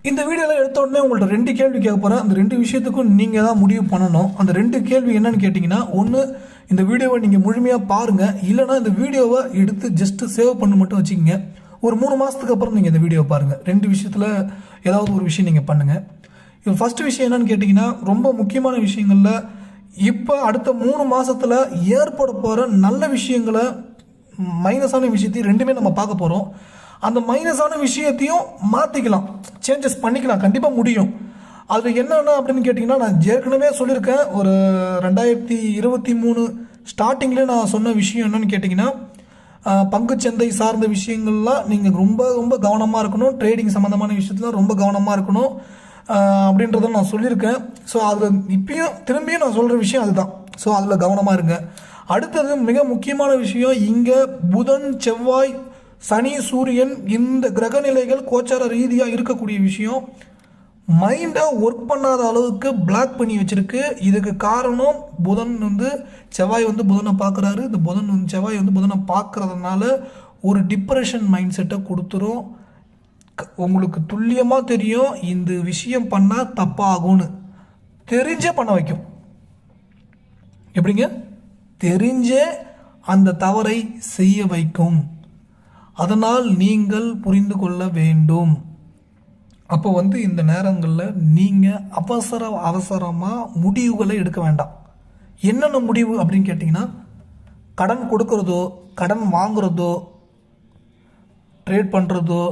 இந்த வீடியோவில் எடுத்த உடனே உங்கள்ட்ட 2 கேள்வி கேட்க போகிறேன். அந்த 2 விஷயத்துக்கும் நீங்கள் தான் முடிவு பண்ணணும். அந்த 2 கேள்வி என்னன்னு கேட்டிங்கன்னா, ஒன்று, இந்த வீடியோவை நீங்கள் முழுமையாக பாருங்கள். இல்லைனா இந்த வீடியோவை எடுத்து ஜஸ்ட்டு சேவ் பண்ணி மட்டும் வச்சுக்கிங்க. ஒரு 3 மாதத்துக்கு அப்புறம் நீங்கள் இந்த வீடியோவை பாருங்கள். 2 விஷயத்தில் ஏதாவது ஒரு விஷயம் நீங்கள் பண்ணுங்கள். இது ஃபஸ்ட்டு விஷயம் என்னன்னு கேட்டிங்கன்னா, ரொம்ப முக்கியமான விஷயங்களில் இப்போ அடுத்த 3 மாதத்தில் ஏற்பட போகிற நல்ல விஷயங்களை, மைனஸான விஷயத்தையும் ரெண்டுமே நம்ம பார்க்க போகிறோம். அந்த மைனஸான விஷயத்தையும் மாற்றிக்கலாம், சேஞ்சஸ் பண்ணிக்கலாம், கண்டிப்பாக முடியும். அதில் என்னென்ன அப்படின்னு கேட்டிங்கன்னா, நான் ஏற்கனவே சொல்லியிருக்கேன். ஒரு 2023 ஸ்டார்டிங்லேயே நான் சொன்ன விஷயம் என்னென்னு கேட்டிங்கன்னா, பங்குச்சந்தை சார்ந்த விஷயங்கள்லாம் நீங்கள் ரொம்ப ரொம்ப கவனமாக இருக்கணும். ட்ரேடிங் சம்மந்தமான விஷயத்தில் ரொம்ப கவனமாக இருக்கணும் அப்படின்றத நான் சொல்லியிருக்கேன். ஸோ அதில் இப்பயும் திரும்பியும் நான் சொல்கிற விஷயம் அதுதான். ஸோ அதில் கவனமாக இருங்க. அடுத்தது மிக முக்கியமான விஷயம், இங்கே புதன், செவ்வாய், சனி, சூரியன் இந்த கிரகநிலைகள் கோச்சார ரீதியாக இருக்கக்கூடிய விஷயம் மைண்டை ஒர்க் பண்ணாத அளவுக்கு பிளாக் பண்ணி வச்சுருக்கு. இதுக்கு காரணம் புதன் செவ்வாய் புதனை பார்க்குறாரு. இந்த செவ்வாய் புதனை பார்க்குறதுனால ஒரு டிப்ரெஷன் மைண்ட் செட்டை கொடுத்துரும். உங்களுக்கு துல்லியமாக தெரியும் இந்த விஷயம் பண்ணால் தப்பாகும்னு, தெரிஞ்சே பண்ண வைக்கும். எப்படிங்க? தெரிஞ்சே அந்த தவறை செய்ய வைக்கும். அதனால் நீங்கள் புரிந்து கொள்ள வேண்டும். அப்போ இந்த நேரங்களில் நீங்கள் அவசரமாக முடிவுகளை எடுக்க வேண்டாம். என்னென்ன முடிவு அப்படின்னு கேட்டிங்கன்னா, கடன் கொடுக்கறதோ, கடன் வாங்குறதோ, ட்ரேட் பண்ணுறதோ,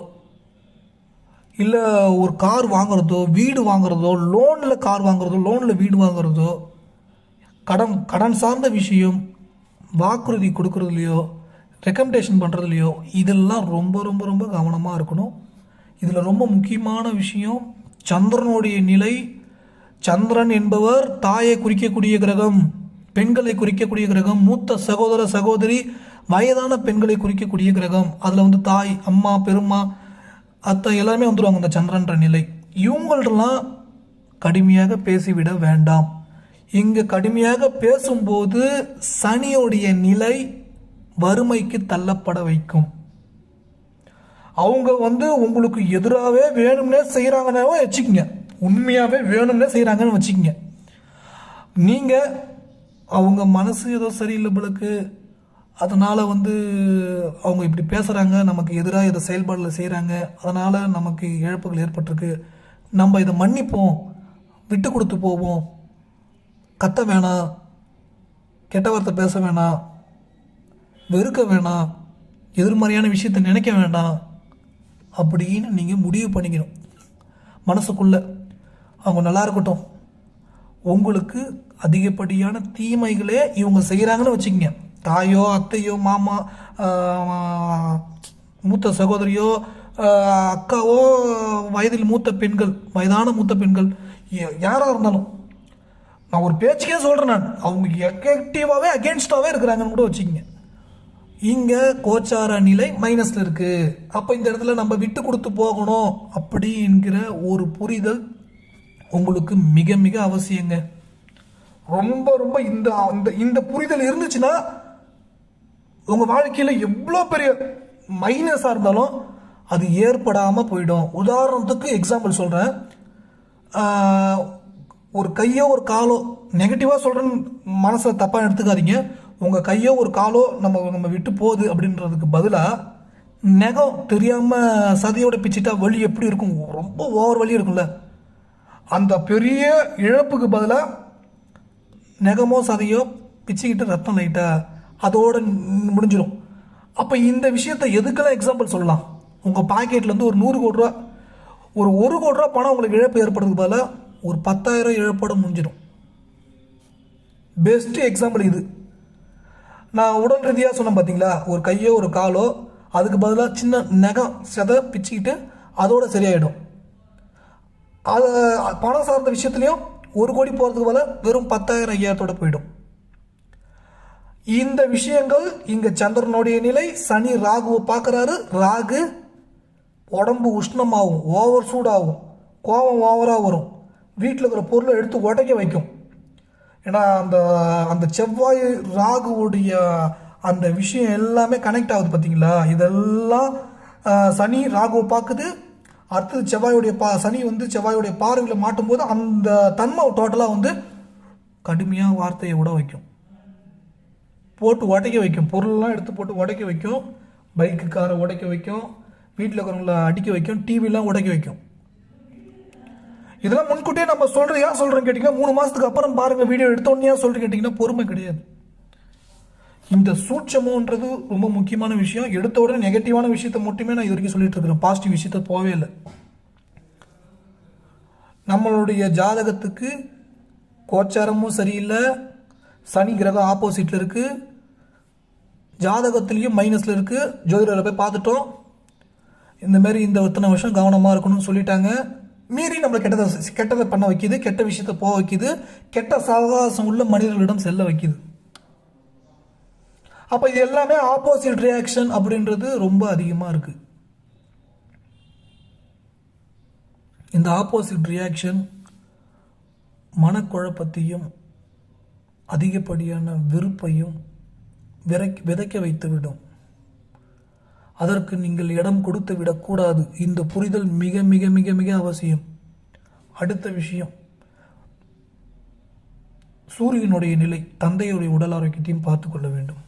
இல்லை ஒரு கார் வாங்குறதோ, வீடு வாங்குறதோ, லோனில் கார் வாங்குறதோ, லோனில் வீடு வாங்குறதோ, கடன் சார்ந்த விஷயம், வாக்குறுதி கொடுக்குறதுலையோ, ரெக்கமெண்டேஷன் பண்ணுறதுலையோ, இதெல்லாம் ரொம்ப ரொம்ப ரொம்ப கவனமாக இருக்கணும். இதில் ரொம்ப முக்கியமான விஷயம், சந்திரனுடைய நிலை. சந்திரன் என்பவர் தாயை குறிக்கக்கூடிய கிரகம், பெண்களை குறிக்கக்கூடிய கிரகம், மூத்த சகோதர சகோதரி, வயதான பெண்களை குறிக்கக்கூடிய கிரகம். அதில் தாய், அம்மா, பெருமா, அத்தை எல்லாருமே வந்துடுவாங்க அந்த சந்திரன்ற நிலை. இவங்கள்டெல்லாம் கடுமையாக பேசிவிட வேண்டாம். இங்கே கடுமையாக பேசும்போது சனியோடைய நிலை வறுமைக்கு தள்ளப்பட வைக்கும். அவங்க உங்களுக்கு எதிராகவே வேணும்னே செய்கிறாங்கன்னு வச்சுக்கிங்க. உண்மையாகவே வேணும்னே செய்கிறாங்கன்னு வச்சுக்கிங்க. நீங்கள் அவங்க மனசு ஏதோ சரியில்லை போலக்கு, அதனால் அவங்க இப்படி பேசுகிறாங்க, நமக்கு எதிராக இதை செயல்பாடில் செய்கிறாங்க, அதனால் நமக்கு இழப்புகள் ஏற்பட்டிருக்கு, நம்ம இதை மன்னிப்போம், விட்டு கொடுத்து போவோம், கத்த வேணாம், கெட்ட வார்த்தை பேச வேணாம், வெறுக்க வேணாம், எதிர்மறையான விஷயத்தை நினைக்க வேண்டாம் அப்படின்னு நீங்கள் முடிவு பண்ணிக்கணும் மனசுக்குள்ளே. அவங்க நல்லா இருக்கட்டும், உங்களுக்கு அதிகப்படியான தீமைகளே இவங்க செய்கிறாங்கன்னு வச்சுக்கோங்க. தாயோ, அத்தையோ, மாமா, மூத்த சகோதரியோ, அக்காவோ, வயதில் மூத்த பெண்கள், வயதான மூத்த பெண்கள், யாராக இருந்தாலும், நான் ஒரு பேச்சுக்கே சொல்கிறேன், அவங்க எஃபெக்டிவாகவே அகேன்ஸ்டாகவே இருக்கிறாங்கன்னு கூட வச்சுக்கோங்க. இங்கே கோச்சார நிலை மைனஸில் இருக்குது. அப்போ இந்த இடத்துல நம்ம விட்டு கொடுத்து போகணும் அப்படிங்கிற ஒரு புரிதல் உங்களுக்கு மிக மிக அவசியங்க. ரொம்ப ரொம்ப இந்த புரிதல் இருந்துச்சுன்னா உங்கள் வாழ்க்கையில் எவ்வளோ பெரிய மைனஸாக இருந்தாலும் அது ஏற்படாமல் போயிடும். உதாரணத்துக்கு எக்ஸாம்பிள் சொல்கிறேன். ஒரு கையோ ஒரு காலோ, நெகட்டிவாக சொல்கிறேன்னு மனசில் தப்பாக எடுத்துக்காதீங்க. உங்கள் கையோ ஒரு காலோ நம்ம விட்டு போகுது அப்படின்றதுக்கு பதிலாக நெகம் தெரியாமல் சதையோட பிச்சுட்டா வலி எப்படி இருக்கும்? ரொம்ப ஓவர் வலி இருக்கும்ல. அந்த பெரிய இழப்புக்கு பதிலாக நெகமோ சதையோ பிச்சுக்கிட்டு ரத்தம் லைட்டாக அதோடு முடிஞ்சிடும். அப்போ இந்த விஷயத்தை எதுக்கெல்லாம் எக்ஸாம்பிள் சொல்லலாம்? உங்கள் பாக்கெட்லேருந்து ஒரு 100 கோடி ரூபா, ஒரு 1 கோடி ரூபா பணம் உங்களுக்கு இழப்பு ஏற்படுறதுக்கு பதிலாக ஒரு 10,000 இழப்போட முடிஞ்சிடும். பெஸ்ட்டு எக்ஸாம்பிள் இது. நான் உடல் ரீதியாக சொன்னேன் பார்த்தீங்களா, ஒரு கையோ ஒரு காலோ, அதுக்கு பதிலாக சின்ன நகம் சதை பிச்சுக்கிட்டு அதோடு சரியாயிடும். அது பணம் சார்ந்த விஷயத்துலையும் 1 கோடி போகிறதுக்கு பதிலாக வெறும் 10,000 ஐயாயிரத்தோடு போயிடும். இந்த விஷயங்கள் இங்கே சந்திரனுடைய நிலை. சனி ராகுவை பார்க்குறாரு. ராகு உடம்பு உஷ்ணமாகும், ஓவர் சூடாகும், கோபம் ஓவராக வரும், வீட்டில் இருக்கிற பொருளை எடுத்து உடைக்க வைக்கும். ஏன்னா அந்த செவ்வாய் ராகுவுடைய அந்த விஷயம் எல்லாமே கனெக்ட் ஆகுது பார்த்தீங்களா. இதெல்லாம் சனி ராகுவை பார்க்குது, அடுத்தது சனி வந்து செவ்வாயுடைய பார்வையில் மாட்டும் போது அந்த தன்மை டோட்டலாக வந்து கடுமையாக வார்த்தையை விட வைக்கும், போட்டு உடைக்க வைக்கும், பொருள்லாம் எடுத்து போட்டு உடைக்க வைக்கும், பைக்கு காரை உடைக்க வைக்கும், வீட்டில் இருக்கிறவங்கள அடிக்க வைக்கும், டிவிலாம் உடைக்க வைக்கும். இதெல்லாம் முன்கூட்டியே நம்ம சொல்கிறோம். ஏன் சொல்கிறேன்னு கேட்டிங்கன்னா 3 மாதத்துக்கு அப்புறம் பாருங்கள் வீடியோ எடுத்தோன்னே ஏன் சொல்கிறேன்னு கேட்டிங்கன்னா பொறுமை கிடையாது. இந்த சூட்சமோன்றது ரொம்ப முக்கியமான விஷயம். எடுத்த உடனே நெகட்டிவான விஷயத்தை மட்டுமே நான் இது வரைக்கும் சொல்லிட்டு இருக்கிறேன், பாசிட்டிவ் விஷயத்த போவே இல்லை. நம்மளுடைய ஜாதகத்துக்கு கோச்சாரமும் சரியில்லை, சனி கிரகம் ஆப்போசிட்டில் இருக்குது, ஜாதகத்துலேயும் மைனஸில் இருக்குது. ஜோதிடரை போய் பார்த்துட்டோம், இந்தமாரி இந்த இத்தனை வருஷம் கவனமாக இருக்கணும்னு சொல்லிட்டாங்க. மீறி நம்மளை கெட்டதை பண்ண வைக்கிது, கெட்ட விஷயத்தை போக வைக்கிது, கெட்ட சவகாசம் உள்ள மனிதர்களிடம் செல்ல வைக்கிது. அப்போ இது எல்லாமே ஆப்போசிட் ரியாக்ஷன் அப்படின்றது ரொம்ப அதிகமாக இருக்குது. இந்த ஆப்போசிட் ரியாக்ஷன் மனக்குழப்பத்தையும் அதிகப்படியான வெறுப்பையும் விதைக்க வைத்துவிடும். அதற்கு நீங்கள் இடம் கொடுத்து விடக்கூடாது. இந்த புரிதல் மிக மிக மிக மிக அவசியம். அடுத்த விஷயம், சூரியனுடைய நிலை, தந்தையுடைய உடல் ஆரோக்கியத்தையும் பார்த்து கொள்ள வேண்டும்.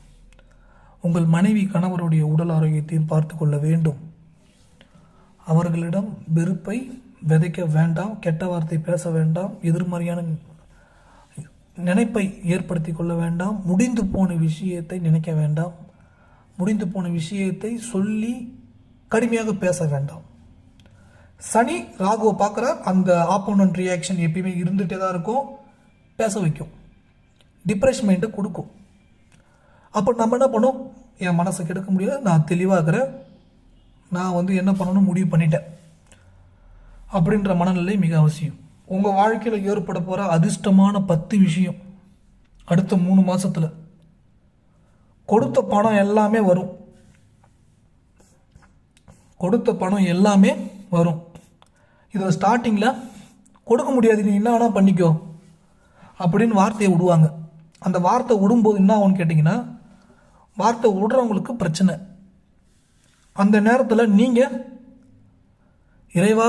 உங்கள் மனைவி கணவருடைய உடல் ஆரோக்கியத்தையும் பார்த்து கொள்ள வேண்டும். அவர்களிடம் வெறுப்பை விதைக்க வேண்டாம், கெட்ட வார்த்தை பேச வேண்டாம், எதிர்மறையான நினைப்பை ஏற்படுத்தி கொள்ள வேண்டாம், முடிந்து போன விஷயத்தை நினைக்க வேண்டாம், முடிந்து போன விஷயத்தை சொல்லி கடுமையாக பேச வேண்டாம். சனி ராகுவை பார்க்குற அந்த ஆப்போனன்ட் ரியாக்ஷன் எப்பயுமே இருந்துகிட்டே தான் இருக்கும், பேச வைக்கும், டிப்ரெஷன் மைண்டை கொடுக்கும். அப்போ நம்ம என்ன பண்ணோம், என் மனசை கெடுக்க முடியாது, நான் தெளிவாகிறேன், நான் வந்து என்ன பண்ணணும்னு முடிவு பண்ணிட்டேன் அப்படின்ற மனநிலை மிக அவசியம். உங்கள் வாழ்க்கையில் ஏற்பட போகிற அதிர்ஷ்டமான 10 விஷயம் அடுத்த 3 மாதத்தில். கொடுத்த பணம் எல்லாமே வரும், கொடுத்த பணம் எல்லாமே வரும். இதில் ஸ்டார்டிங்கில் கொடுக்க முடியாது, நீ என்ன வேணால் பண்ணிக்கோ அப்படின்னு வார்த்தையை விடுவாங்க. அந்த வார்த்தை விடும்போது என்ன ஆகும்னு கேட்டிங்கன்னா, வார்த்தை விடுறவங்களுக்கு பிரச்சனை. அந்த நேரத்தில் நீங்கள் இறைவா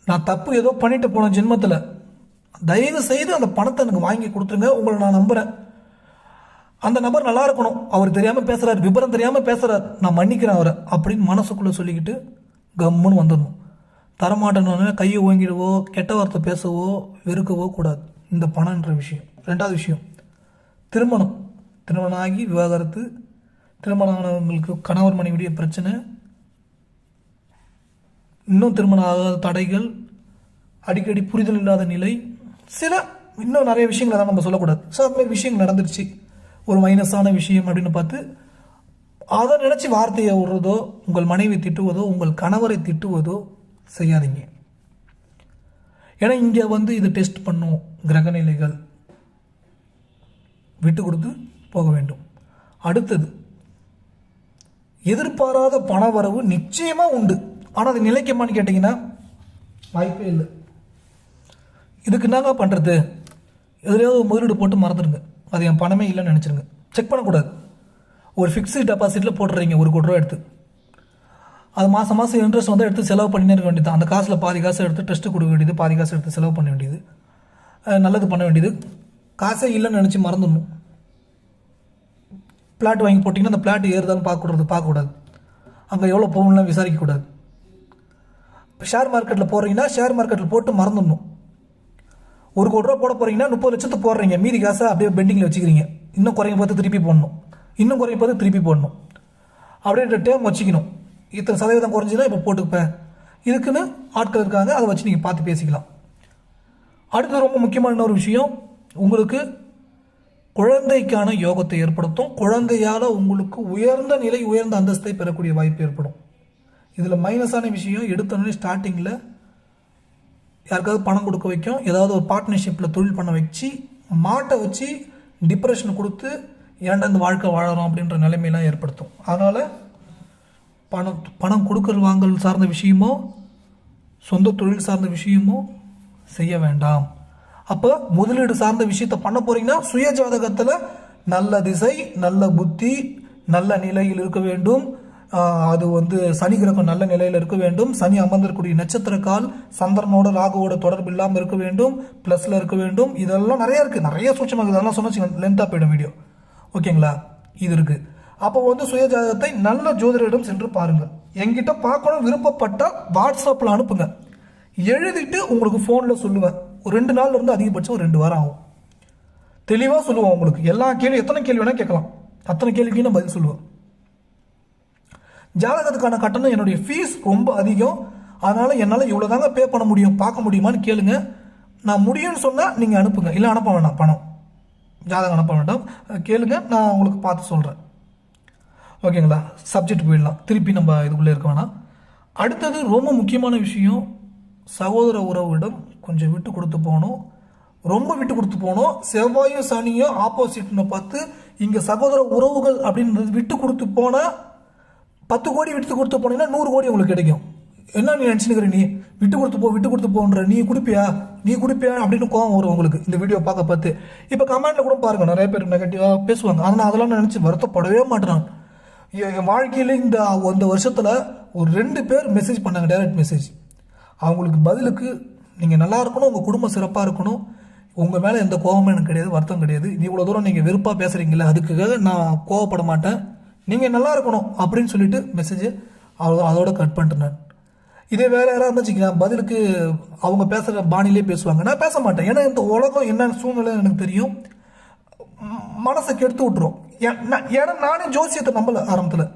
நான் தப்பு ஏதோ பண்ணிட்டு போன ஜென்மத்தில், தயவு செய்து அந்த பணத்தை எனக்கு வாங்கி கொடுத்துருங்க, உங்களை நான் நம்புகிறேன், அந்த நபர் நல்லா இருக்கணும், அவர் தெரியாமல் பேசுகிறார், விபரம் தெரியாமல் பேசுகிறார், நான் மன்னிக்கிறேன் அவரை அப்படின்னு மனசுக்குள்ளே சொல்லிக்கிட்டு கம்முன்னு வந்துடணும். தரமாட்டேன்னு கையை ஓங்கிடவோ கெட்ட வார்த்தை பேசவோ வெறுக்கவோ கூடாது. இந்த பணம்ன்ற விஷயம். 2வது விஷயம், திருமணம் ஆகி விவாகரத்து, திருமணம் ஆனவங்களுக்கு கணவர் மனைவியுடைய பிரச்சனை, இன்னும் திருமணம் ஆகாத தடைகள், அடிக்கடி புரிதல் இல்லாத நிலை, சில இன்னும் நிறைய விஷயங்களை தான் நம்ம சொல்லக்கூடாது. ஸோ அந்த மாதிரி விஷயங்கள் நடந்துருச்சு, ஒரு மைனஸான விஷயம் அப்படின்னு பார்த்து அதை நினச்சி வார்த்தையை விடுறதோ, உங்கள் மனைவி திட்டுவதோ, உங்கள் கணவரை திட்டுவதோ செய்யாதீங்க. ஏன்னா இங்கே வந்து இது டெஸ்ட் பண்ணும் கிரகநிலைகள், விட்டு கொடுத்து போக வேண்டும். அடுத்தது, எதிர்பாராத பண வரவு நிச்சயமாக உண்டு, ஆனால் அது நிலைக்குமான்னு கேட்டிங்கன்னா வாய்ப்பே இல்லை. இதுக்கு என்னங்க பண்ணுறது, எதுலையாவது முதலீடு போட்டு மறந்துடுங்க, அது என் பணமே இல்லைன்னு நினச்சிருங்க. செக் பண்ணக்கூடாது. ஒரு ஃபிக்ஸ்டு டெபாசிட்டில் போட்டுறீங்க 1 கோடி ரூபா எடுத்து, அது மாதம் மாதம் இன்ட்ரெஸ்ட் வந்து எடுத்து செலவு பண்ணினே இருக்க வேண்டியது. அந்த காசில் பாதி காசு எடுத்து டெஸ்ட்டு கொடுக்க வேண்டியது, பாதி காசு எடுத்து செலவு பண்ண வேண்டியது, நல்லது பண்ண வேண்டியது. காசே இல்லைன்னு நினச்சி மறந்துடணும். பிளாட் வாங்கி போட்டிங்கன்னா அந்த பிளாட் ஏறுதான்னு பார்க்கக்கூடாது, அங்கே எவ்வளோ போகணும்லாம் விசாரிக்கக்கூடாது. இப்போ ஷேர் மார்க்கெட்டில் போடுறீங்கன்னா ஷேர் மார்க்கெட்டில் போட்டு மறந்துடணும். 1 கோடி ரூபா போட போகிறீங்கன்னா 30 லட்சத்து போடுறீங்க, மீதி காசை அப்படியே பெண்டிங்கில் வச்சுக்கிறீங்க, இன்னும் குறைய பார்த்து திருப்பி போடணும், இன்னும் குறைய பார்த்து திருப்பி போடணும், அப்படின்ற டேம் வச்சுக்கணும். இத்தனை சதவீதம் குறைஞ்சிதான் இப்போ போட்டுப்பேன், இதுக்குன்னு ஆட்கள் இருக்காங்க, அதை வச்சு நீங்கள் பார்த்து பேசிக்கலாம். அடுத்து ரொம்ப முக்கியமான ஒரு விஷயம், உங்களுக்கு குழந்தைக்கான யோகத்தை ஏற்படுத்தும். குழந்தையால் உங்களுக்கு உயர்ந்த நிலை, உயர்ந்த அந்தஸ்தை பெறக்கூடிய வாய்ப்பு ஏற்படும். இதில் மைனஸான விஷயம், எடுத்தோடனே ஸ்டார்டிங்கில் யாருக்காவது பணம் கொடுக்க வைக்கும், ஏதாவது ஒரு பார்ட்னர்ஷிப்பில் தொழில் பண்ண வச்சு மாட்டை வச்சு டிப்ரெஷன் கொடுத்து ஏன்டா இந்த வாழ்க்கை வாழறோம் அப்படின்ற நிலைமையெல்லாம் ஏற்படுத்தும். அதனால் பணம் கொடுக்கல் வாங்கல் சார்ந்த விஷயமோ சொந்த தொழில் சார்ந்த விஷயமோ செய்ய வேண்டாம். அப்போ முதலீடு சார்ந்த விஷயத்தை பண்ண போகிறீங்கன்னா சுய ஜாதகத்தில் நல்ல திசை, நல்ல புத்தி, நல்ல நிலையில் இருக்க வேண்டும், அது வந்து சனி கிரகம் நல்ல நிலையில் இருக்க வேண்டும், சனி அமர்ந்திருக்கக்கூடிய நட்சத்திர கால் சந்திரனோட ராகுவோட தொடர்பு இல்லாமல் இருக்க வேண்டும், ப்ளஸில் இருக்க வேண்டும். இதெல்லாம் நிறைய இருக்குது, நிறைய சூட்சமாக இதெல்லாம் சொன்னா லென்த்தாக போயிடும் வீடியோ. ஓகேங்களா? இது இருக்குது. அப்போ வந்து சுயஜாதகத்தை நல்ல ஜோதிடரிடம் சென்று பாருங்கள். என்கிட்ட பார்க்கணும் விருப்பப்பட்டால் வாட்ஸ்அப்பில் அனுப்புங்க, எழுதிட்டு உங்களுக்கு ஃபோனில் சொல்லுவேன். ஒரு 2 நாள்ல இருந்து அதிகபட்சம் ஒரு 2 வாரம் ஆகும். தெளிவாக சொல்லுவோம் உங்களுக்கு. எல்லா கேள்வி எத்தனை கேள்வி வேணால் கேட்கலாம், அத்தனை கேள்விக்கு நான் பதில் சொல்லுவேன். ஜாதகத்துக்கான கட்டணம் என்னுடைய ஃபீஸ் ரொம்ப அதிகம், அதனால் என்னால் இவ்வளோ தாங்க பே பண்ண முடியும், பார்க்க முடியுமான்னு கேளுங்க. நான் முடியும்னு சொன்னால் நீங்கள் அனுப்புங்க, இல்லை அனுப்ப வேண்டாம், பணம் ஜாதகம் அனுப்ப வேண்டாம், கேளுங்க, நான் உங்களுக்கு பார்த்து சொல்கிறேன். ஓகேங்களா? சப்ஜெக்ட் போயிடலாம், திருப்பி நம்ம இதுக்குள்ளே இருக்க வேணாம். அடுத்தது ரொம்ப முக்கியமான விஷயம், சகோதர உறவுகளிடம் கொஞ்சம் விட்டு கொடுத்து போகணும், ரொம்ப விட்டு கொடுத்து போகணும். செவ்வாயும் சனியும் ஆப்போசிட்னு பார்த்து இங்கே சகோதர உறவுகள் அப்படின்றது விட்டு கொடுத்து போனால் 10 கோடி விட்டு கொடுத்து போனீங்கன்னா 100 கோடி உங்களுக்கு கிடைக்கும். என்ன நீ நினச்சினுக்கிற, நீ விட்டு கொடுத்து போன்ற நீ கொடுப்பியா அப்படின்னு கோவம் வரும் உங்களுக்கு இந்த வீடியோ பார்த்து. இப்போ கமெண்ட்டில் கூட பாருங்கள், நிறைய பேர் நெகட்டிவாக பேசுவாங்க. ஆனால் அதெல்லாம் நினச்சி வருத்தப்படவே மாட்டேன். என் வாழ்க்கையில் இந்த வருஷத்தில் ஒரு 2 பேர் மெசேஜ் பண்ணாங்க, டைரக்ட் மெசேஜ். அவங்களுக்கு பதிலுக்கு நீங்கள் நல்லா இருக்கணும், உங்கள் குடும்பம் சிறப்பாக இருக்கணும், உங்கள் மேலே எந்த கோபமும் எனக்கு கிடையாது, வருத்தம் கிடையாது, நீ இவ்வளோ தூரம் நீங்கள் வெறுப்பாக பேசுகிறீங்களே அதுக்காக நான் கோவப்பட மாட்டேன், நீங்கள் நல்லா இருக்கணும் அப்படின்னு சொல்லிட்டு மெசேஜ் அதோட கட் பண்ணிட்டேன் நான். இதே வேறு யாராவது இருந்துச்சுங்க பதிலுக்கு அவங்க பேசுகிற பாணிலே பேசுவாங்க, நான் பேச மாட்டேன். ஏன்னா இந்த உலகம் என்ன சூழ்நிலை எனக்கு தெரியும், மனசை கெடுத்து விட்டுரும். ஏன்னா நானே ஜோசியத்தை நம்பல ஆரம்பத்தில்.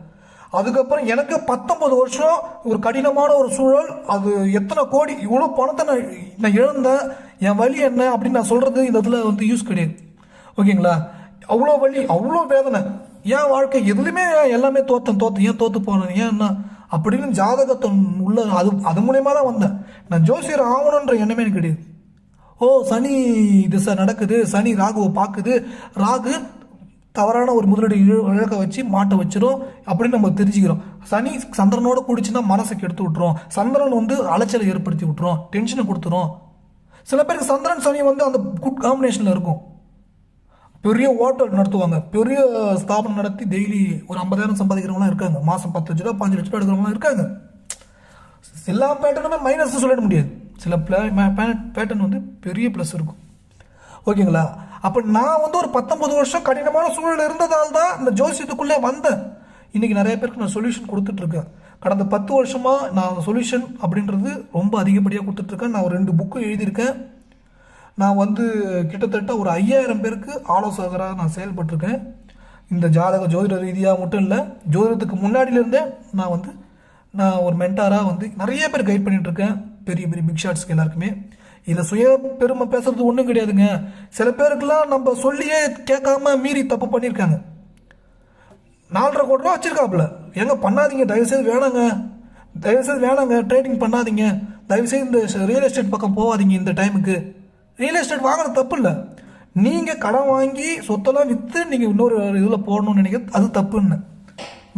அதுக்கப்புறம் எனக்கு 19 வருஷம் ஒரு கடினமான ஒரு சூழல், அது எத்தனை கோடி இவ்வளோ பணத்தை நான் இழந்தேன், என் வலி என்ன அப்படின்னு நான் சொல்கிறது இந்த இதில் வந்து யூஸ் கிடையாது. ஓகேங்களா? அவ்வளோ வலி, அவ்வளோ வேதனை, ஏன் வாழ்க்கை எதுலையுமே எல்லாமே ஏன் தோற்று போனேன், ஏன் என்ன அப்படின்னு ஜாதகத்தை உள்ள அது மூலயமா தான் வந்தேன். நான் ஜோசியர் ஆகணுன்ற எண்ணமே எனக்கு கிடையாது. ஓ சனி திசை நடக்குது, சனி ராகுவை பார்க்குது, ராகு தவறான ஒரு முதலீடு இழக்க வச்சு மாட்ட வச்சிரும் அப்படின்னு நம்ம தெரிஞ்சுக்கிறோம். சனி சந்திரனோட கூடிச்சுன்னா மனசை கெடுத்து விட்டுரும், சந்திரன் வந்து அலைச்சலை ஏற்படுத்தி விட்டுரும், டென்ஷனை கொடுத்துரும். சில பேருக்கு சந்திரன் சனி வந்து அந்த குட் காம்பினேஷனில் இருக்கும். பெரிய ஹோட்டல் நடத்துவாங்க, பெரிய ஸ்தாபனம் நடத்தி டெய்லி ஒரு 50,000 சம்பாதிக்கிறவங்களாம் இருக்காங்க, மாதம் 10 லட்ச ரூபா 5 லட்ச ரூபா எடுக்கிறவங்களாம் இருக்காங்க. எல்லா பேட்டர்னுமே மைனஸ் சொல்லிட முடியாது, சில பேட்டர்ன் வந்து பெரிய ப்ளஸ் இருக்கும். ஓகேங்களா? அப்போ நான் வந்து ஒரு 19 வருஷம் கடினமான சூழல் இருந்ததால் தான் இந்த ஜோசியத்துக்குள்ளே வந்தேன். இன்றைக்கி நிறைய பேருக்கு நான் சொல்யூஷன் கொடுத்துட்ருக்கேன். கடந்த 10 வருஷமாக நான் சொல்யூஷன் அப்படின்றது ரொம்ப அதிகப்படியாக கொடுத்துட்ருக்கேன். நான் ஒரு 2 புக்கு எழுதியிருக்கேன். நான் வந்து கிட்டத்தட்ட ஒரு 5000 பேருக்கு ஆலோசகராக நான் செயல்பட்டிருக்கேன். இந்த ஜோதிட ரீதியாக மட்டும் இல்லை, ஜோதிடத்துக்கு முன்னாடியிலேருந்தே நான் ஒரு மென்டாராக வந்து நிறைய பேர் கைட் பண்ணிகிட்ருக்கேன், பெரிய பெரிய பிக் ஷாட்ஸ்க்கு எல்லாருக்குமே. இதை சுய பெருமை பேசுறது ஒன்றும் கிடையாதுங்க. சில பேருக்குலாம் நம்ம சொல்லியே கேட்காம மீறி தப்பு பண்ணியிருக்காங்க. 4.5 கோடி ரூபா வச்சுருக்காப்புல, எங்க பண்ணாதீங்க, தயவுசெய்து வேணாங்க, ட்ரேடிங் பண்ணாதீங்க, தயவுசெய்து இந்த ரியல் எஸ்டேட் பக்கம் போகாதீங்க, இந்த டைமுக்கு ரியல் எஸ்டேட் வாங்கின தப்பு இல்லை. நீங்கள் கடன் வாங்கி சொத்தெல்லாம் விற்று நீங்கள் இன்னொரு இதில் போடணும்னு நினைக்கிறது அது தப்புன்னு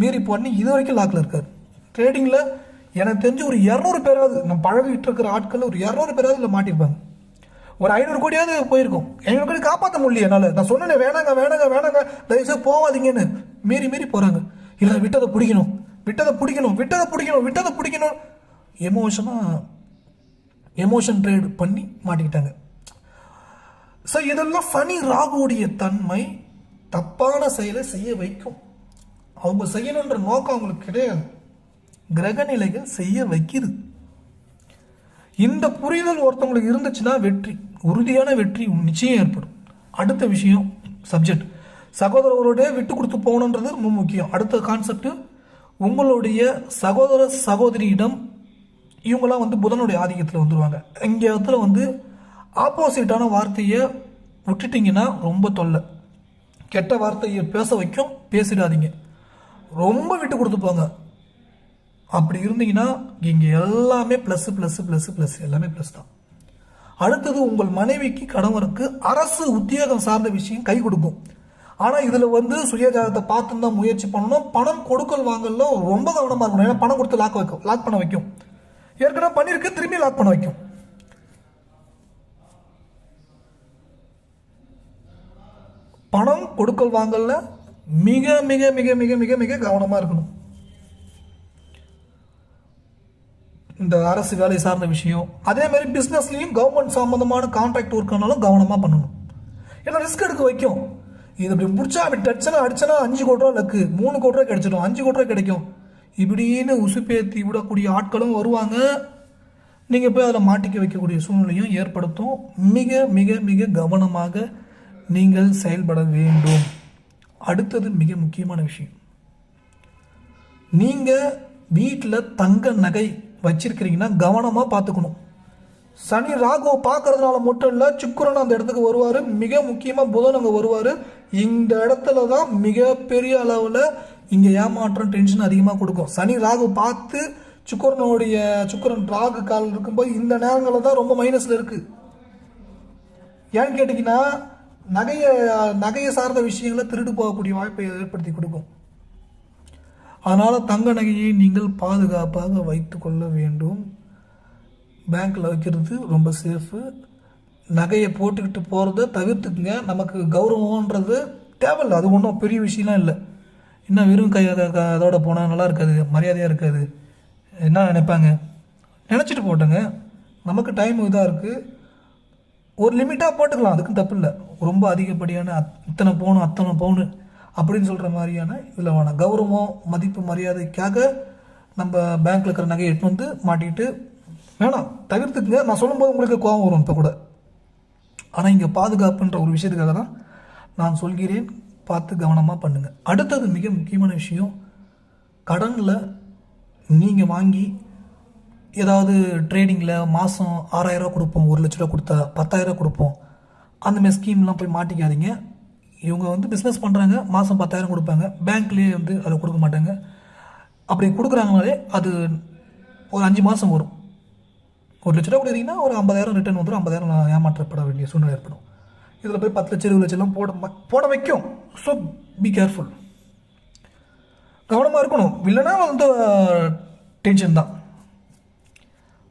மீறி பண்ணி இது வரைக்கும் லாக்கில் இருக்கார். ட்ரேடிங்கில் எனக்கு தெரிஞ்சு ஒரு 200 பேராவது, நம்ம பழகிட்டு இருக்கிற ஆட்கள் ஒரு 200 பேராவது இல்லை மாட்டிருப்பாங்க. ஒரு 500 கோடியாவது போயிருக்கும். 500 கோடி காப்பாற்ற முடியல என்னால். நான் சொன்னேன் வேணாங்க தயவுசெய்து போகாதீங்கன்னு, மீறி போகிறாங்க. இல்லை விட்டதை பிடிக்கணும் எமோஷன் ட்ரேட் பண்ணி மாட்டிக்கிட்டாங்க. ஸோ இதெல்லாம் சனி ராகுடைய தன்மை தப்பான செயலை செய்ய வைக்கும். அவங்க செய்யணுன்ற நோக்கம் அவங்களுக்கு கிடையாது, கிரகநிலைகள் செய்ய வைக்குது. இந்த புரிதல் ஒருத்தவங்களுக்கு இருந்துச்சுன்னா வெற்றி, உறுதியான வெற்றி நிச்சயம் ஏற்படும். அடுத்த விஷயம் சப்ஜெக்ட், சகோதரரோட விட்டு கொடுத்து போகணுன்றது ரொம்ப முக்கியம். அடுத்த கான்செப்ட், உங்களுடைய சகோதர சகோதரியிடம் இவங்களாம் வந்து புதனுடைய ஆதிக்கத்தில் வந்துடுவாங்க. இங்கே இடத்துல வந்து ஆப்போசிட்டான வார்த்தையை விட்டுட்டிங்கன்னா ரொம்ப தொல்லை, கெட்ட வார்த்தையை பேச வைக்கும், பேசிடாதீங்க, ரொம்ப விட்டு கொடுத்து போங்க. அப்படி இருந்தீங்கன்னா இங்கே எல்லாமே ப்ளஸ் எல்லாமே ப்ளஸ் தான். அடுத்தது, உங்கள் மனைவிக்கு கணவருக்கு அரசு உத்தியோகம் சார்ந்த விஷயம் கை கொடுக்கும். ஆனால் இதில் வந்து சுயஜாதத்தை பார்த்து தான் முயற்சி பண்ணணும். பணம் கொடுக்கல் வாங்கல ரொம்ப கவனமாக இருக்கணும். ஏன்னா பணம் கொடுத்து லாக் பண்ண வைக்கும். ஏற்கனவே பண்ணியிருக்கு, திரும்பி லாக் பண்ண வைக்கும். பணம் கொடுக்கல் வாங்கல மிக மிக மிக மிக மிக மிக கவனமாக இருக்கணும். இந்த அரசு வேலை சார்ந்த விஷயம், அதே மாதிரி பிஸ்னஸ்லேயும் கவர்மெண்ட் சம்மந்தமான கான்ட்ராக்ட் ஒர்க்குனாலும் கவனமாக பண்ணணும். ஏன்னா ரிஸ்க் எடுக்க வைக்கும். இது இப்படி முடிச்சா அப்படி டச்சனா அடிச்சனா 5 கோடி ரூபா லக்கு, 3 கோடி ரூபா கிடைச்சிடும், 5 கோடி ரூபா கிடைக்கும், இப்படின்னு உசுப்பேற்றி விடக்கூடிய ஆட்களும் வருவாங்க. நீங்கள் போய் அதில் மாட்டிக்க வைக்கக்கூடிய சூழ்நிலையும் ஏற்படுத்தும். மிக மிக மிக கவனமாக நீங்கள் செயல்பட வேண்டும். அடுத்தது மிக முக்கியமான விஷயம், நீங்கள் வீட்டில் தங்க நகை வச்சிருக்கிறீங்கன்னா கவனமாக பார்த்துக்கணும். சனி ராகுவை பார்க்கறதுனால மட்டும் இல்லை, சுக்கிரன் அந்த இடத்துக்கு வருவார். மிக முக்கியமாக புதன் அங்கே வருவார். இந்த இடத்துல தான் மிகப்பெரிய அளவில் இங்கே ஏமாற்றம் டென்ஷன் அதிகமாக கொடுக்கும். சனி ராகு பார்த்து சுக்கிரன் ராகு கால் இருக்கும்போது இந்த நேரங்களில் தான் ரொம்ப மைனஸில் இருக்குது. ஏன்னு கேட்டிங்கன்னா நகையை சார்ந்த விஷயங்களை திருடு போகக்கூடிய வாய்ப்பை ஏற்படுத்தி கொடுக்கும். அதனால் தங்க நகையை நீங்கள் பாதுகாப்பாக வைத்து கொள்ள வேண்டும். பேங்க்கில் வைக்கிறது ரொம்ப சேஃபு. நகையை போட்டுக்கிட்டு போகிறத தவிர்த்துக்குங்க. நமக்கு கௌரவன்றது தேவையில்லை, அது ஒன்றும் பெரிய விஷயம்லாம் இல்லை. இன்னும் வெறும் அதோட போனால் நல்லா இருக்காது, மரியாதையாக இருக்காது, என்ன நினைப்பாங்க, நினச்சிட்டு போட்டோங்க. நமக்கு டைம் இதாக இருக்குது, ஒரு லிமிட்டாக போட்டுக்கலாம், அதுக்கும் தப்பு இல்லை. ரொம்ப அதிகப்படியான இத்தனை பவுன் அத்தனை பவுனு அப்படின்னு சொல்கிற மாதிரியான இதில் வேணாம். கௌரவம் மதிப்பு மரியாதைக்காக நம்ம பேங்க்கில் இருக்கிற நகையை எட்டு வந்து மாட்டிக்கிட்டு வேணாம், தவிர்த்துக்குங்க. நான் சொல்லும்போது உங்களுக்கு கோபம் வரும் இப்போ கூட, ஆனால் இங்கே பாதுகாப்புன்ற ஒரு விஷயத்துக்காக தான் நான் சொல்கிறேன். பார்த்து கவனமாக பண்ணுங்கள். அடுத்தது மிக முக்கியமான விஷயம், கடனில் நீங்கள் வாங்கி ஏதாவது ட்ரேடிங்கில் மாதம் 6,000 ரூபா கொடுப்போம், 1 லட்ச ரூபா கொடுத்தா 10,000 ரூபா கொடுப்போம், அந்தமாதிரி ஸ்கீம்லாம் போய் மாட்டிக்காதீங்க. இவங்க வந்து பிஸ்னஸ் பண்ணுறாங்க, மாதம் 10,000 கொடுப்பாங்க, பேங்க்லேயே வந்து அதை கொடுக்க மாட்டாங்க. அப்படி கொடுக்குறாங்கனாலே அது ஒரு 5 மாதம் வரும். 1 லட்ச ரூபா கொடுத்தீங்கன்னா ஒரு 50,000 ரிட்டர்ன் வந்துடும். 50,000 ஏமாற்றப்பட வேண்டிய சூழ்நிலை ஏற்படும். இதில் போய் 10 லட்சம் 20 லட்சம்லாம் போட வைக்கும். ஸோ பி கேர்ஃபுல், கவனமாக இருக்கணும். இல்லைன்னா வந்து டென்ஷன் தான்,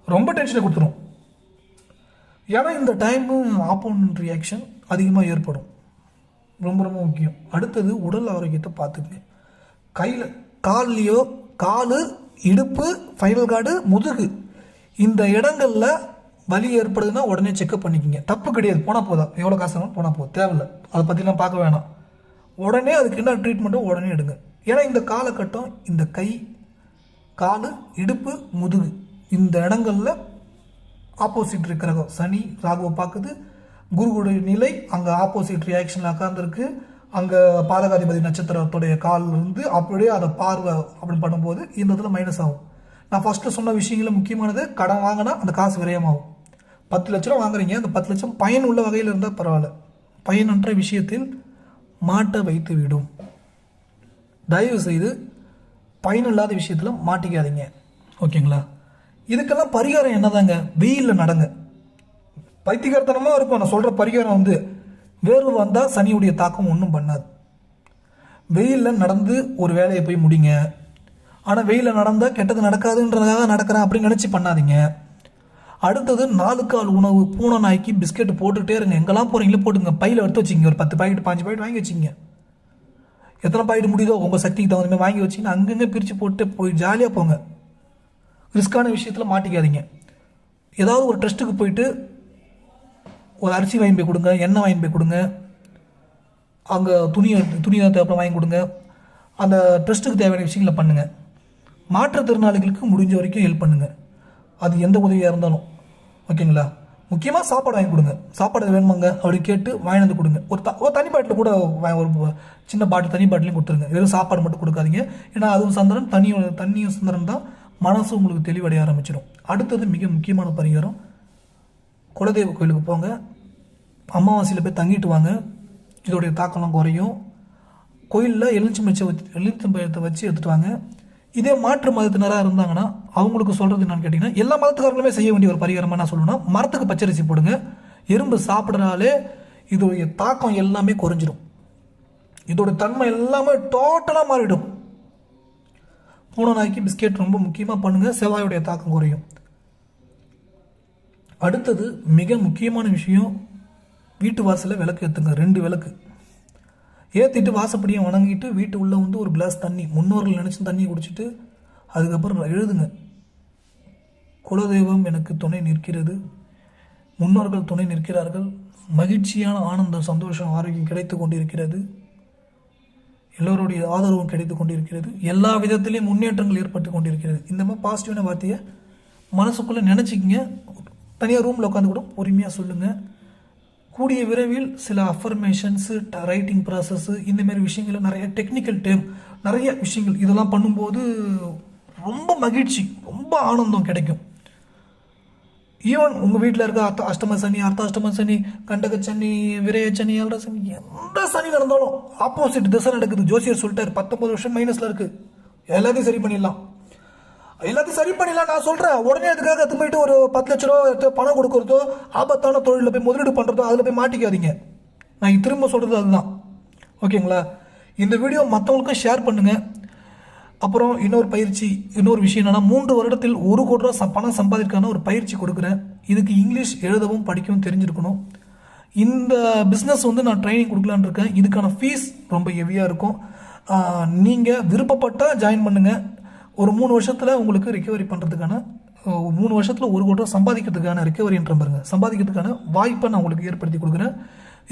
ரொம்ப டென்ஷனை கொடுத்துரும். ஏன்னா இந்த டைமு ஆப்போனன்ட் ரியாக்ஷன் அதிகமாக ஏற்படும். ரொம்ப ரொம்ப முக்கியம். அடுத்தது உடல் ஆரோக்கியத்தை பார்த்துக்குங்க. கையில் கால்லையோ, கால், இடுப்பு, ஃபைனல் கார்டு, முதுகு, இந்த இடங்களில் வலி ஏற்படுதுன்னா உடனே செக்அப் பண்ணிக்கோங்க. தப்பு கிடையாது, போனால் போதும், எவ்வளோ காசு ஆகும் போனால் போதும், தேவையில்லை, அதை பற்றிலாம் பார்க்க வேணாம். உடனே அதுக்கு என்ன ட்ரீட்மெண்ட்டோ உடனே எடுங்க. ஏன்னா இந்த காலகட்டம் இந்த கை, கால், இடுப்பு, முதுகு இந்த இடங்களில் ஆப்போசிட் இருக்கிற சனி ராகுவை பார்க்குது. குருவுடைய நிலை அங்கே ஆப்போசிட் ரியாக்ஷனில் உட்காந்துருக்கு. அங்கே பாதகாதிபதி நட்சத்திரத்துடைய கால் இருந்து அப்படியே அதை பார்வை அப்படி பண்ணும்போது இந்த இடத்துல மைனஸ் ஆகும். நான் ஃபஸ்ட்டு சொன்ன விஷயங்களில் முக்கியமானது, கடன் வாங்கினா அந்த காசு விரயமாகும். 10 லட்ச ரூபா வாங்குறீங்க, அந்த 10 லட்சம் பயன் உள்ள வகையில் இருந்தால் பரவாயில்ல, பயனற்ற விஷயத்தில் மாட்ட வைத்து விடும். தயவு செய்து பயனில்லாத விஷயத்தில் மாட்டிக்காதீங்க, ஓகேங்களா? இதுக்கெல்லாம் பரிகாரம் என்னதாங்க? வெயிலில் நடங்க. பைத்தியகாரத்தனமாக இருக்கும் நான் சொல்கிற பரிகாரம் வந்து, வேர்வை வந்தால் சனியுடைய தாக்கம் ஒன்றும் பண்ணாது. வெயிலில் நடந்து ஒரு வேலையை போய் முடிங்க. ஆனால் வெயிலில் நடந்தால் கெட்டது நடக்காதுன்றதுக்காக நடக்கிறேன் அப்படின்னு நினச்சி பண்ணாதீங்க. அடுத்தது 4 கால் உணவு, பூனை நாய்க்கு பிஸ்கெட்டு போட்டுக்கிட்டே இருங்க. எங்கெல்லாம் போகிறீங்களோ போட்டுங்க, பையில் எடுத்து வச்சிங்க. ஒரு 10 பாக்கெட் 5 பாக்கெட் வாங்கி வச்சிங்க. எத்தனை பாக்கெட் முடியுதோ உங்கள் சக்திக்கு தகுந்த மாதிரி வாங்கி வச்சிங்கன்னா அங்கங்கே பிரித்து போட்டு போய் ஜாலியாக போங்க. ரிஸ்க்கான விஷயத்தில் மாட்டிக்காதீங்க. ஏதாவது ஒரு ட்ரஸ்ட்டுக்கு போயிட்டு ஒரு அரிசி வாங்கி போய் கொடுங்க, எண்ணெய் வாங்கி போய் கொடுங்க, அங்கே துணி தேவைப்பட வாங்கி கொடுங்க. அந்த ட்ரஸ்ட்டுக்கு தேவையான விஷயங்களை பண்ணுங்கள். மாற்றுத்திறனாளிகளுக்கு முடிஞ்ச வரைக்கும் ஹெல்ப் பண்ணுங்கள், அது எந்த உதவியாக இருந்தாலும், ஓகேங்களா? முக்கியமாக சாப்பாடு வாங்கி கொடுங்க. சாப்பாடு வேணுமாங்க அப்படி கேட்டு வாங்கி வந்து கொடுங்க. ஒரு தனி பாட்டில் கூட ஒரு சின்ன பாட்டில் தனி பாட்டிலையும் கொடுத்துருங்க. வெறும் சாப்பாடு மட்டும் கொடுக்காதீங்க. ஏன்னா அதுவும் சந்திரன், தண்ணியும் சந்திரன் தான். மனசு உங்களுக்கு தெளிவடைய ஆரம்பிச்சிடும். அடுத்தது மிக முக்கியமான பரிகாரம், குலதெய்வ கோயிலுக்கு போங்க, அமாவாசையில் போய் தங்கிட்டு வாங்க. இதோடைய தாக்கம்லாம் குறையும். கோயிலில் எலுமிச்சம்பழத்தை வச்சு எடுத்துகிட்டு வாங்க. இதே மாற்று மதத்தினராக இருந்தாங்கன்னா அவங்களுக்கு சொல்கிறது என்னன்னு கேட்டிங்கன்னா, எல்லா மதத்துக்காரங்களுமே செய்ய வேண்டிய ஒரு பரிகாரமாக நான் சொல்லணும்னா, மரத்துக்கு பச்சரிசி போடுங்க. எறும்பு சாப்பிட்றனாலே இதோடைய தாக்கம் எல்லாமே குறைஞ்சிடும். இதோட தன்மை எல்லாமே டோட்டலாக மாறிடும். பூனை நாய்க்கு பிஸ்கெட் ரொம்ப முக்கியமாக பண்ணுங்கள், செவ்வாயுடைய தாக்கம் குறையும். அடுத்தது மிக முக்கியமான விஷயம், வீட்டு வாசலில் விளக்கு ஏற்றுங்க. 2 விளக்கு ஏற்றிட்டு வாசப்படியை வணங்கிட்டு வீட்டு உள்ளே வந்து ஒரு கிளாஸ் தண்ணி, முன்னோர்கள் நினச்சி தண்ணி குடிச்சிட்டு அதுக்கப்புறம் எழுதுங்க. குலதெய்வம் எனக்கு துணை நிற்கிறது, முன்னோர்கள் துணை நிற்கிறார்கள், மகிழ்ச்சியான ஆனந்தம், சந்தோஷம், ஆரோக்கியம் கிடைத்து கொண்டிருக்கிறது, எல்லோருடைய ஆதரவும் கிடைத்து கொண்டிருக்கிறது, எல்லா விதத்திலையும் முன்னேற்றங்கள் ஏற்பட்டு கொண்டிருக்கிறது. இந்த மாதிரி பாசிட்டிவான வார்த்தையை மனசுக்குள்ளே நினச்சிக்கிங்க. தனியாக ரூமில் உட்காந்து கூட பொறுமையாக சொல்லுங்கள். கூடிய விரைவில் சில அஃபர்மேஷன்ஸு, ரைட்டிங் ப்ராசஸ்ஸு, இந்தமாரி விஷயங்கள், நிறைய டெக்னிக்கல் டேம், நிறைய விஷயங்கள் இதெல்லாம் பண்ணும்போது ரொம்ப மகிழ்ச்சி, ரொம்ப ஆனந்தம் கிடைக்கும். ஈவன் உங்கள் வீட்டில் இருக்க அஷ்டம சனி, அர்த்தாஷ்டம சனி, கண்டக சனி, விரய சனி, ஏழரை சனி, எந்த சனி நடந்தாலும் ஆப்போசிட் திசை நடக்குது. ஜோசியர் சொல்லிட்டார் 19 வருஷம் மைனஸில் இருக்குது, எல்லாத்தையும் சரி பண்ணிடலாம், எல்லாத்தையும் சரி பண்ணிடலாம். நான் சொல்கிறேன், உடனே அதுக்காக எடுத்து போயிட்டு ஒரு 10 லட்ச ரூபா பணம் கொடுக்குறதோ, ஆபத்தான தொழிலில் போய் முதலீடு பண்ணுறதோ, அதில் போய் மாட்டிக்காதீங்க. நான் திரும்ப சொல்கிறது அதுதான். ஓகேங்களா? இந்த வீடியோ மற்றவங்களுக்கும் ஷேர் பண்ணுங்கள். அப்புறம் இன்னொரு பயிற்சி, இன்னொரு விஷயம் என்னென்னா, 3 வருடத்தில் 1 கோடி ரூபா பணம் சம்பாதிக்கான ஒரு பயிற்சி கொடுக்குறேன். இதுக்கு இங்கிலீஷ் எழுதவும் படிக்கவும் தெரிஞ்சிருக்கணும். இந்த பிஸ்னஸ் வந்து நான் ட்ரைனிங் கொடுக்கலான்னு இருக்கேன். இதுக்கான ஃபீஸ் ரொம்ப ஹெவியாக இருக்கும். நீங்கள் விருப்பப்பட்டால் ஜாயின் பண்ணுங்கள். ஒரு 3 வருஷத்தில் உங்களுக்கு ரிகவரி பண்ணுறதுக்கான, 3 வருஷத்தில் 1 கோடி ரூபா சம்பாதிக்கிறதுக்கான ரிகவரின்ற பாருங்க, சம்பாதிக்கிறதுக்கான வாய்ப்பை நான் உங்களுக்கு ஏற்படுத்தி கொடுக்குறேன்.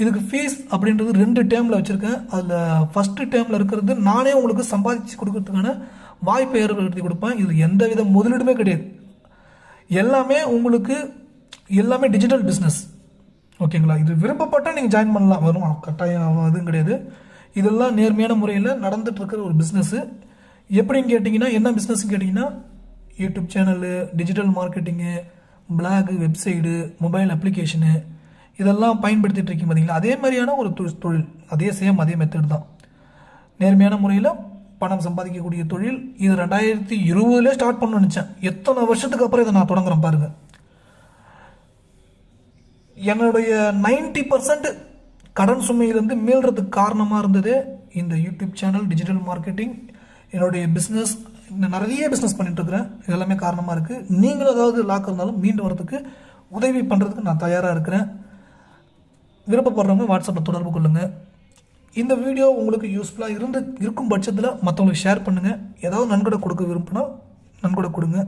இதுக்கு ஃபீஸ் அப்படின்றது 2 டேர்மில் வச்சுருக்கேன். அதில் ஃபஸ்ட்டு டேர்மில் இருக்கிறது நானே உங்களுக்கு சம்பாதிச்சு கொடுக்கறதுக்கான வாய்ப்பை ஏற்படுத்தி கொடுப்பேன். இதில் எந்த வித முதலீடுமே கிடையாது. எல்லாமே உங்களுக்கு, எல்லாமே டிஜிட்டல் பிஸ்னஸ். ஓகேங்களா? இது விருப்பப்பட்டால் நீங்கள் ஜாயின் பண்ணலாம், வரும் கட்டாயம் எதுவும் கிடையாது. இதெல்லாம் நேர்மையான முறையில் நடந்துகிட்ருக்கிற ஒரு பிஸ்னஸ்ஸு. எப்படின்னு கேட்டிங்கன்னா, என்ன பிஸ்னஸ்ன்னு கேட்டிங்கன்னா, YouTube channel, digital marketing, blog, website, mobile application, இதெல்லாம் பயன்படுத்திகிட்டு இருக்கீங்க பார்த்தீங்களா? அதே மாதிரியான ஒரு தொழில், அதே மெத்தட் தான். நேர்மையான முறையில் பணம் சம்பாதிக்கக்கூடிய தொழில். இது 2020 ஸ்டார்ட் பண்ணணும்னு நினச்சேன். எத்தனை வருஷத்துக்கு அப்புறம் இதை நான் தொடங்குறேன் பாருங்கள். என்னுடைய 90% கடன் சுமையிலேருந்து மீள்றதுக்கு காரணமாக இருந்தது இந்த யூடியூப் சேனல், டிஜிட்டல் மார்க்கெட்டிங், என்னுடைய பிஸ்னஸ். நிறைய பிஸ்னஸ் பண்ணிட்டுருக்கிறேன். இதெல்லாமே காரணமாக இருக்குது. நீங்களும் ஏதாவது லாக் இருந்தாலும் மீண்டு வரதுக்கு உதவி பண்ணுறதுக்கு நான் தயாராக இருக்கிறேன். விருப்பப்படுறவங்க வாட்ஸ்அப்பில் தொடர்பு கொள்ளுங்கள். இந்த வீடியோ உங்களுக்கு யூஸ்ஃபுல்லாக இருக்கும் பட்சத்தில் மற்றவங்களுக்கு ஷேர் பண்ணுங்கள். ஏதாவது நன்கொடை கொடுக்க விரும்பினா நன்கொடை கொடுங்க.